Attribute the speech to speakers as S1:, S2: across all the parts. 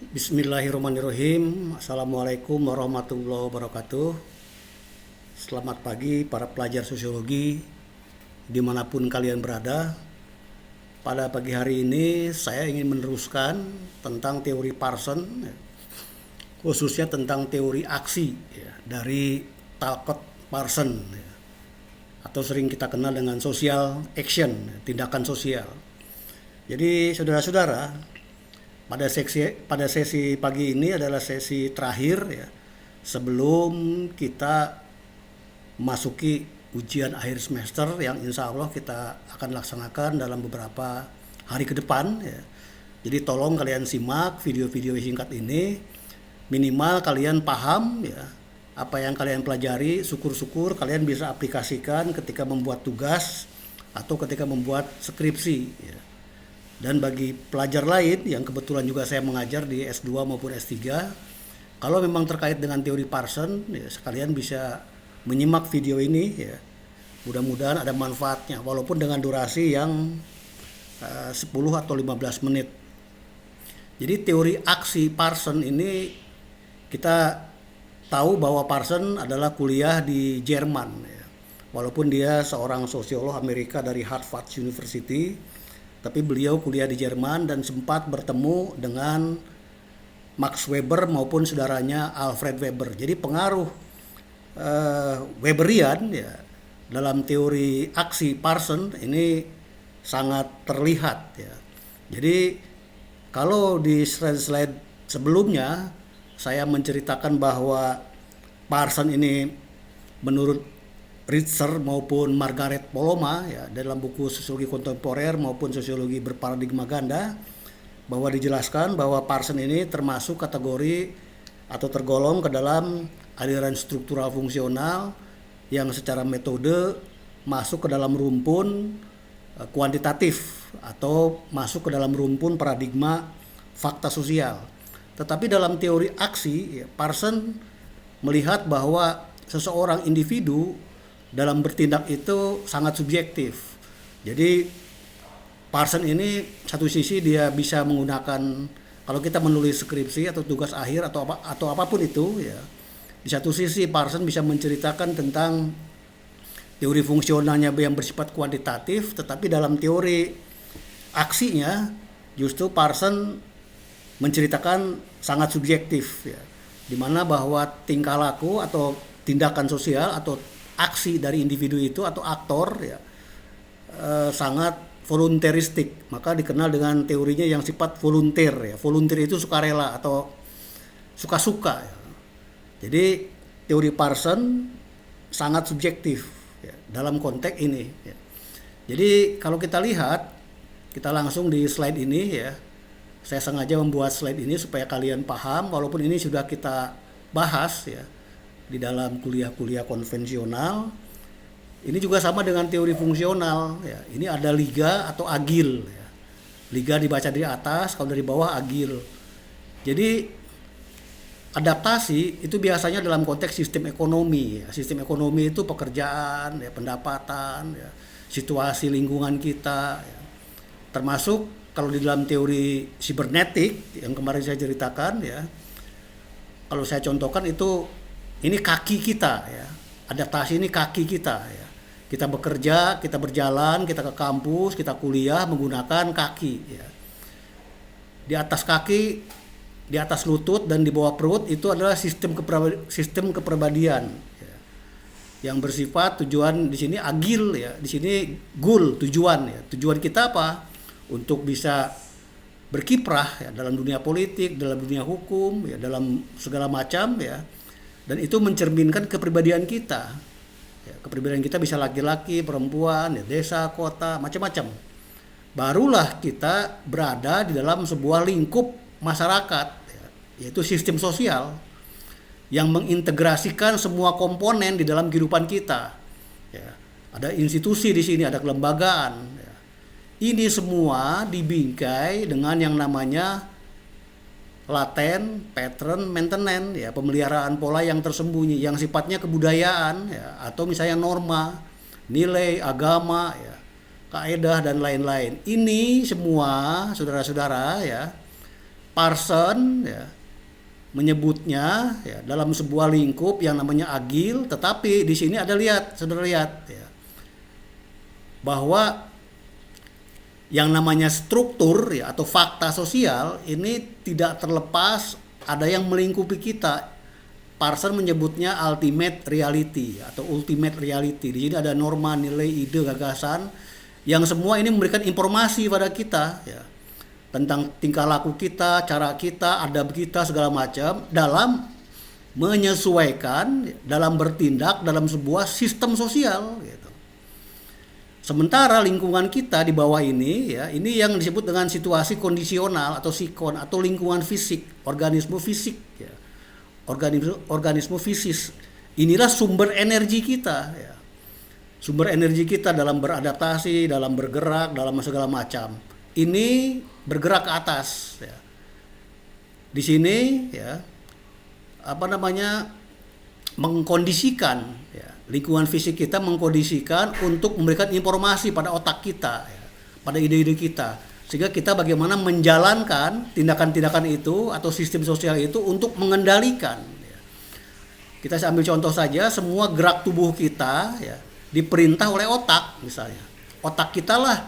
S1: Bismillahirrahmanirrahim. Assalamualaikum warahmatullahi wabarakatuh. Selamat pagi para pelajar sosiologi dimanapun kalian berada. Pada pagi hari ini saya ingin meneruskan tentang teori Parson, khususnya tentang teori aksi dari Talcott Parson, atau sering kita kenal dengan social action, tindakan sosial. Jadi saudara-saudara, pada sesi pagi ini adalah sesi terakhir sebelum kita masuki ujian akhir semester yang insya Allah kita akan laksanakan dalam beberapa hari ke depan Jadi tolong kalian simak video-video singkat ini, minimal kalian paham apa yang kalian pelajari. Syukur-syukur kalian bisa aplikasikan ketika membuat tugas atau ketika membuat skripsi Dan bagi pelajar lain yang kebetulan juga saya mengajar di S2 maupun S3, kalau memang terkait dengan teori Parson, sekalian bisa menyimak video ini Mudah-mudahan ada manfaatnya, walaupun dengan durasi yang 10 atau 15 menit. Jadi teori aksi Parson ini, kita tahu bahwa Parson adalah kuliah di Jerman Walaupun dia seorang sosiolog Amerika dari Harvard University, tapi beliau kuliah di Jerman dan sempat bertemu dengan Max Weber maupun saudaranya Alfred Weber. Jadi pengaruh Weberian dalam teori aksi Parson ini sangat terlihat Jadi kalau di slide sebelumnya saya menceritakan bahwa Parson ini menurut Ritzer maupun Margaret Poloma dalam buku Sosiologi Kontemporer maupun Sosiologi Berparadigma Ganda, bahwa dijelaskan bahwa Parson ini termasuk kategori atau tergolong ke dalam aliran struktural fungsional yang secara metode masuk ke dalam rumpun kuantitatif atau masuk ke dalam rumpun paradigma fakta sosial. Tetapi dalam teori aksi, Parson melihat bahwa seseorang individu dalam bertindak itu sangat subjektif. Jadi Parson ini satu sisi dia bisa menggunakan, kalau kita menulis skripsi atau tugas akhir atau apapun itu di satu sisi Parson bisa menceritakan tentang teori fungsionalnya yang bersifat kuantitatif, tetapi dalam teori aksinya justru Parson menceritakan sangat subjektif di mana bahwa tingkah laku atau tindakan sosial atau aksi dari individu itu atau aktor sangat volunteeristik, maka dikenal dengan teorinya yang sifat volunteer Volunteer itu sukarela atau suka-suka Jadi teori Parson sangat subjektif dalam konteks ini Jadi kalau kita lihat, kita langsung di slide ini saya sengaja membuat slide ini supaya kalian paham, walaupun ini sudah kita bahas di dalam kuliah-kuliah konvensional. Ini juga sama dengan teori fungsional Ini ada liga atau agil Liga dibaca dari atas, kalau dari bawah agil. Jadi adaptasi itu biasanya dalam konteks sistem ekonomi Sistem ekonomi itu pekerjaan, pendapatan, situasi lingkungan kita termasuk kalau di dalam teori sibernetik yang kemarin saya ceritakan kalau saya contohkan itu, ini kaki kita adaptasi ini kaki kita Kita bekerja, kita berjalan, kita ke kampus, kita kuliah menggunakan kaki Di atas kaki, di atas lutut dan di bawah perut itu adalah sistem kepribadian yang bersifat tujuan di sini agil di sini goal, tujuan kita apa? Untuk bisa berkiprah dalam dunia politik, dalam dunia hukum, dalam segala macam Dan itu mencerminkan kepribadian kita. Kepribadian kita bisa laki-laki, perempuan, desa, kota, macam-macam. Barulah kita berada di dalam sebuah lingkup masyarakat, yaitu sistem sosial yang mengintegrasikan semua komponen di dalam kehidupan kita. Ada institusi di sini, ada kelembagaan. Ini semua dibingkai dengan yang namanya laten, pattern, maintenance pemeliharaan pola yang tersembunyi yang sifatnya kebudayaan atau misalnya norma, nilai, agama kaidah dan lain-lain. Ini semua saudara-saudara Parson ya menyebutnya ya dalam sebuah lingkup yang namanya agil, tetapi di sini saudara lihat ya, bahwa yang namanya struktur ya atau fakta sosial ini tidak terlepas ada yang melingkupi kita. Parson menyebutnya ultimate reality atau ultimate reality. Di sini ada norma, nilai, ide, gagasan yang semua ini memberikan informasi pada kita ya tentang tingkah laku kita, cara kita, adab kita, segala macam dalam menyesuaikan, dalam bertindak dalam sebuah sistem sosial gitu. Sementara lingkungan kita di bawah ini ya, ini yang disebut dengan situasi kondisional atau sikon atau lingkungan fisik, organisme fisik ya. Organisme fisis. Inilah sumber energi kita ya. Sumber energi kita dalam beradaptasi, dalam bergerak, dalam segala macam. Ini bergerak ke atas ya. Di sini ya mengkondisikan ya, lingkungan fisik kita mengkondisikan untuk memberikan informasi pada otak kita ya, pada ide-ide kita, sehingga kita bagaimana menjalankan tindakan-tindakan itu atau sistem sosial itu untuk mengendalikan ya. Kita ambil contoh saja, semua gerak tubuh kita ya diperintah oleh otak misalnya. Otak kita lah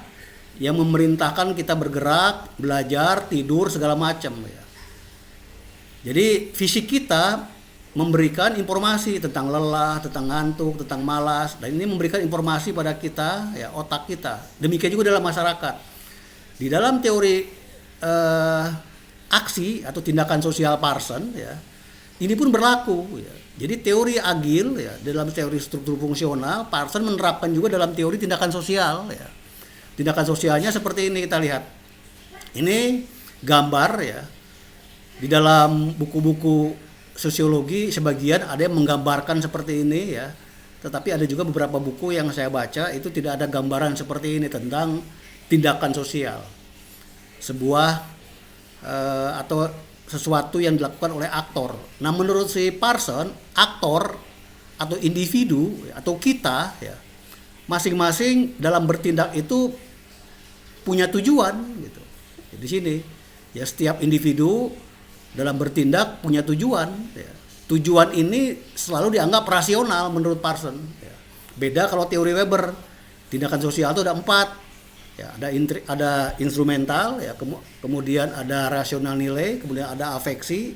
S1: yang memerintahkan kita bergerak, belajar, tidur, segala macam ya. Jadi fisik kita memberikan informasi tentang lelah, tentang ngantuk, tentang malas, dan ini memberikan informasi pada kita ya, otak kita. Demikian juga dalam masyarakat. Di dalam teori aksi atau tindakan sosial Parson ya, ini pun berlaku ya. Jadi teori agil ya, dalam teori struktur fungsional Parson menerapkan juga dalam teori tindakan sosial ya. Tindakan sosialnya seperti ini, kita lihat. Ini gambar ya. Di dalam buku-buku sosiologi sebagian ada yang menggambarkan seperti ini ya. Tetapi ada juga beberapa buku yang saya baca itu tidak ada gambaran seperti ini tentang tindakan sosial. Sebuah atau sesuatu yang dilakukan oleh aktor. Nah, menurut si Parson, aktor atau individu atau kita ya, masing-masing dalam bertindak itu punya tujuan gitu. Di sini ya, setiap individu dalam bertindak punya tujuan ya. Tujuan ini selalu dianggap rasional menurut Parson ya. Beda kalau teori Weber, tindakan sosial itu ada 4 ya, ada instrumental ya, kemudian ada rasional nilai, kemudian ada afeksi,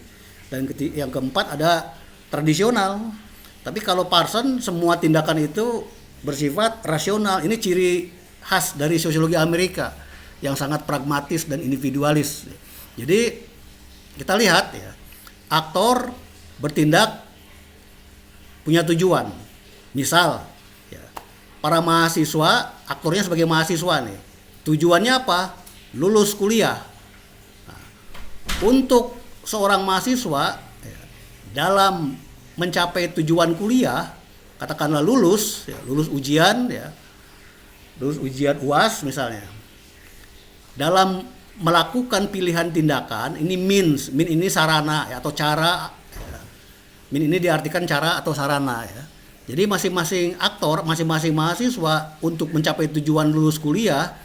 S1: dan yang keempat ada tradisional. Tapi kalau Parson semua tindakan itu bersifat rasional. Ini ciri khas dari sosiologi Amerika yang sangat pragmatis dan individualis. Jadi kita lihat ya, aktor bertindak punya tujuan. Misal ya, para mahasiswa, aktornya sebagai mahasiswa nih, tujuannya apa? Lulus kuliah. Nah, untuk seorang mahasiswa ya, dalam mencapai tujuan kuliah, katakanlah lulus ujian ya, lulus ujian UAS misalnya. Dalam melakukan pilihan tindakan, ini min ini sarana ya, atau cara ya. Min ini diartikan cara atau sarana ya. Jadi masing-masing aktor, masing-masing mahasiswa untuk mencapai tujuan lulus kuliah,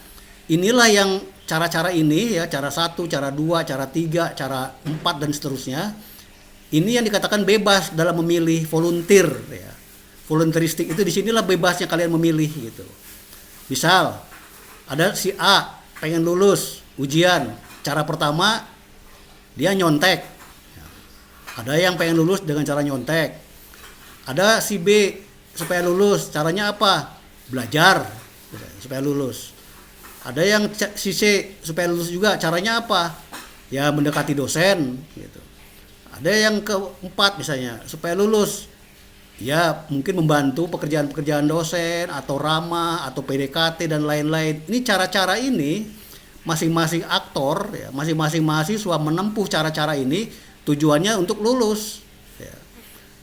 S1: inilah yang cara-cara ini ya, cara 1, cara 2, cara 3, cara 4 dan seterusnya. Ini yang dikatakan bebas dalam memilih, volunteer ya. Volunteeristik itu disinilah bebasnya kalian memilih gitu. Misal ada si A pengen lulus ujian, cara pertama dia nyontek. Ada yang pengen lulus dengan cara nyontek. Ada si B supaya lulus, caranya apa? Belajar supaya lulus. Ada yang si C supaya lulus juga, caranya apa? Ya mendekati dosen gitu. Ada yang keempat misalnya supaya lulus, ya mungkin membantu pekerjaan-pekerjaan dosen atau ramah atau PDKT dan lain-lain. Ini cara-cara ini masing-masing aktor ya, masing-masing mahasiswa menempuh cara-cara ini tujuannya untuk lulus ya.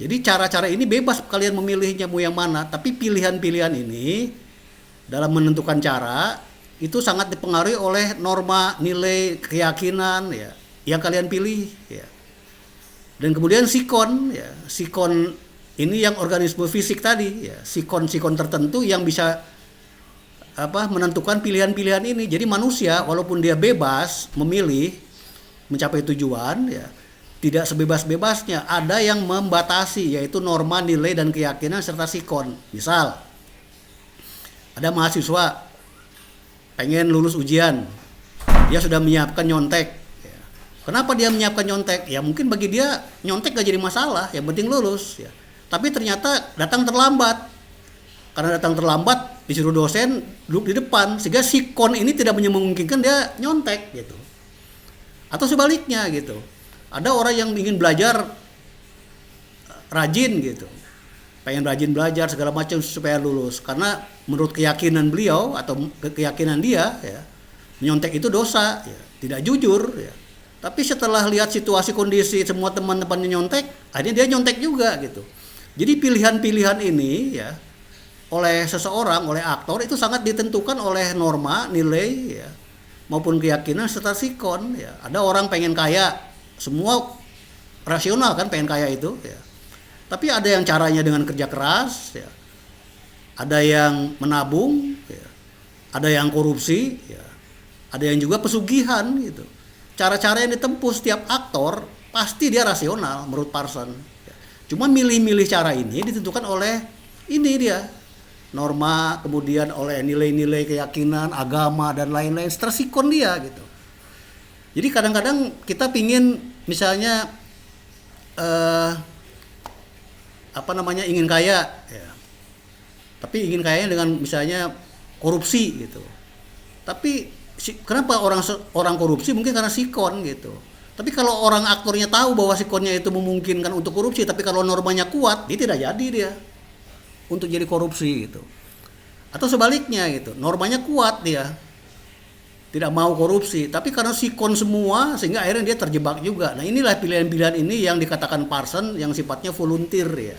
S1: Jadi cara-cara ini bebas kalian memilihnya mau yang mana, tapi pilihan-pilihan ini dalam menentukan cara itu sangat dipengaruhi oleh norma, nilai, keyakinan ya yang kalian pilih ya. Dan kemudian sikon ya, sikon ini yang organisme fisik tadi ya, sikon-sikon tertentu yang bisa menentukan pilihan-pilihan ini. Jadi manusia walaupun dia bebas memilih, mencapai tujuan ya tidak sebebas-bebasnya, ada yang membatasi, yaitu norma, nilai, dan keyakinan serta sikon. Misal ada mahasiswa pengen lulus ujian, dia sudah menyiapkan nyontek. Kenapa dia menyiapkan nyontek? Ya mungkin bagi dia nyontek gak jadi masalah, yang penting lulus ya. Tapi ternyata datang terlambat. Karena datang terlambat disuruh dosen duduk di depan, sehingga sikon ini tidak memungkinkan dia nyontek gitu. Atau sebaliknya gitu. Ada orang yang ingin belajar rajin gitu. Pengen rajin belajar segala macam supaya lulus. Karena menurut keyakinan beliau atau keyakinan dia ya, menyontek itu dosa ya, tidak jujur ya. Tapi setelah lihat situasi kondisi semua teman-temannya nyontek, akhirnya dia nyontek juga gitu. Jadi pilihan-pilihan ini ya oleh seseorang, oleh aktor itu sangat ditentukan oleh norma, nilai ya, maupun keyakinan serta sikon ya. Ada orang pengen kaya, semua rasional kan pengen kaya itu ya. Tapi ada yang caranya dengan kerja keras ya. Ada yang menabung ya. Ada yang korupsi ya. Ada yang juga pesugihan gitu. Cara-cara yang ditempuh setiap aktor pasti dia rasional menurut Parson ya. Cuman milih-milih cara ini ditentukan oleh ini dia norma, kemudian oleh nilai-nilai keyakinan, agama dan lain-lain, sikon dia gitu. Jadi kadang-kadang kita pingin misalnya ingin kaya ya. Tapi ingin kayanya dengan misalnya korupsi gitu. Tapi kenapa orang korupsi? Mungkin karena sikon gitu. Tapi kalau orang aktornya tahu bahwa sikonnya itu memungkinkan untuk korupsi, tapi kalau normanya kuat, dia tidak jadi dia untuk jadi korupsi gitu. Atau sebaliknya gitu, normanya kuat dia tidak mau korupsi, tapi karena sikon semua sehingga akhirnya dia terjebak juga. Nah inilah pilihan-pilihan ini yang dikatakan Parson yang sifatnya volunteer ya.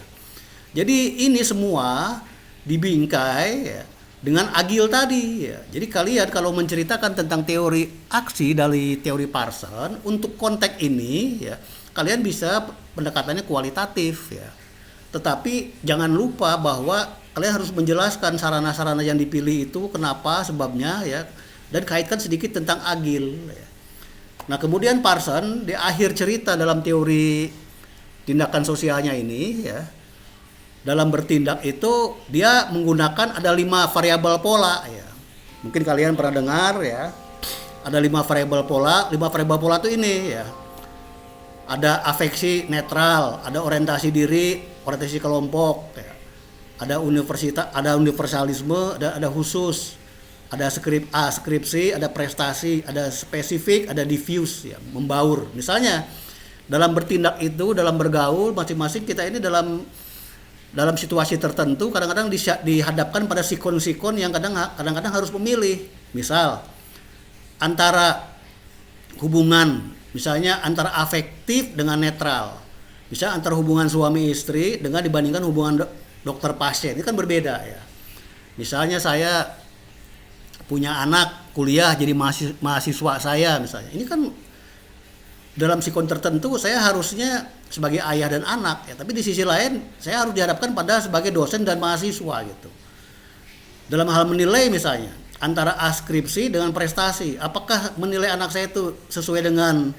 S1: Jadi ini semua dibingkai ya, dengan agil tadi ya. Jadi kalian kalau menceritakan tentang teori aksi dari teori Parson untuk konteks ini ya, kalian bisa pendekatannya kualitatif ya. Tetapi jangan lupa bahwa kalian harus menjelaskan sarana-sarana yang dipilih itu kenapa, sebabnya ya, dan kaitkan sedikit tentang agil ya. Nah kemudian Parson di akhir cerita dalam teori tindakan sosialnya ini ya, dalam bertindak itu dia menggunakan ada 5 variabel pola ya. Mungkin kalian pernah dengar ya, ada 5 variabel pola. 5 variabel pola itu ini ya, ada afeksi netral, ada orientasi diri, orientasi kelompok ya. Ada universalisme, ada khusus, ada skripsi, ada prestasi, ada spesifik, ada diffuse ya, membaur. Misalnya dalam bertindak itu, dalam bergaul masing-masing kita ini dalam situasi tertentu kadang-kadang dihadapkan pada sikon-sikon yang kadang-kadang harus memilih. Misal antara hubungan, misalnya antara afektif dengan netral. Misalnya antara hubungan suami istri dengan dibandingkan hubungan dokter pasien, ini kan berbeda ya. Misalnya saya punya anak kuliah jadi mahasiswa saya misalnya. Ini kan dalam sikon tertentu saya harusnya sebagai ayah dan anak ya, tapi di sisi lain saya harus dihadapkan pada sebagai dosen dan mahasiswa gitu. Dalam hal menilai misalnya antara askripsi dengan prestasi, apakah menilai anak saya itu sesuai dengan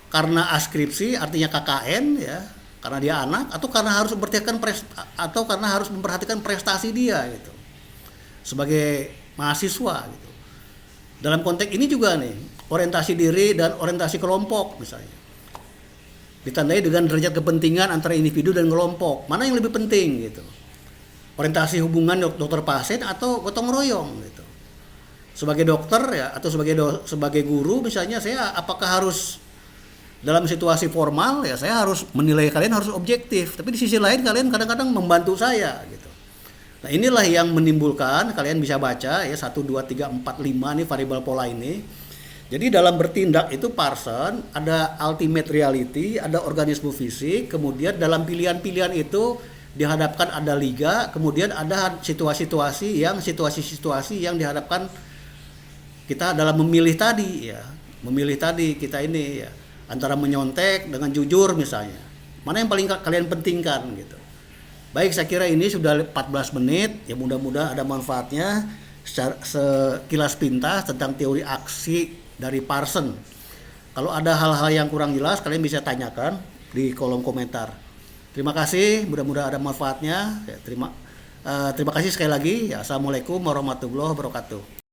S1: karena askripsi artinya KKN ya, karena dia anak, atau karena harus memperhatikan prestasi dia gitu sebagai mahasiswa gitu. Dalam konteks ini juga nih, orientasi diri dan orientasi kelompok misalnya ditandai dengan derajat kepentingan antara individu dan kelompok. Mana yang lebih penting gitu? Orientasi hubungan dokter pasien atau gotong royong gitu. Sebagai dokter ya, atau sebagai guru misalnya, saya apakah harus dalam situasi formal ya saya harus menilai kalian harus objektif, tapi di sisi lain kalian kadang-kadang membantu saya gitu. Nah inilah yang menimbulkan, kalian bisa baca ya 1, 2, 3, 4, 5 nih variabel pola ini. Jadi dalam bertindak itu Parson ada ultimate reality, ada organisme fisik, kemudian dalam pilihan-pilihan itu dihadapkan ada liga, kemudian ada situasi-situasi yang dihadapkan kita dalam memilih tadi ya. Memilih tadi kita ini ya, antara menyontek dengan jujur misalnya. Mana yang paling kalian pentingkan gitu. Baik, saya kira ini sudah 14 menit, ya mudah-mudahan ada manfaatnya sekilas pintas tentang teori aksi dari Parson. Kalau ada hal-hal yang kurang jelas, kalian bisa tanyakan di kolom komentar. Terima kasih, mudah-mudahan ada manfaatnya. Ya, terima kasih sekali lagi. Ya, assalamualaikum warahmatullahi wabarakatuh.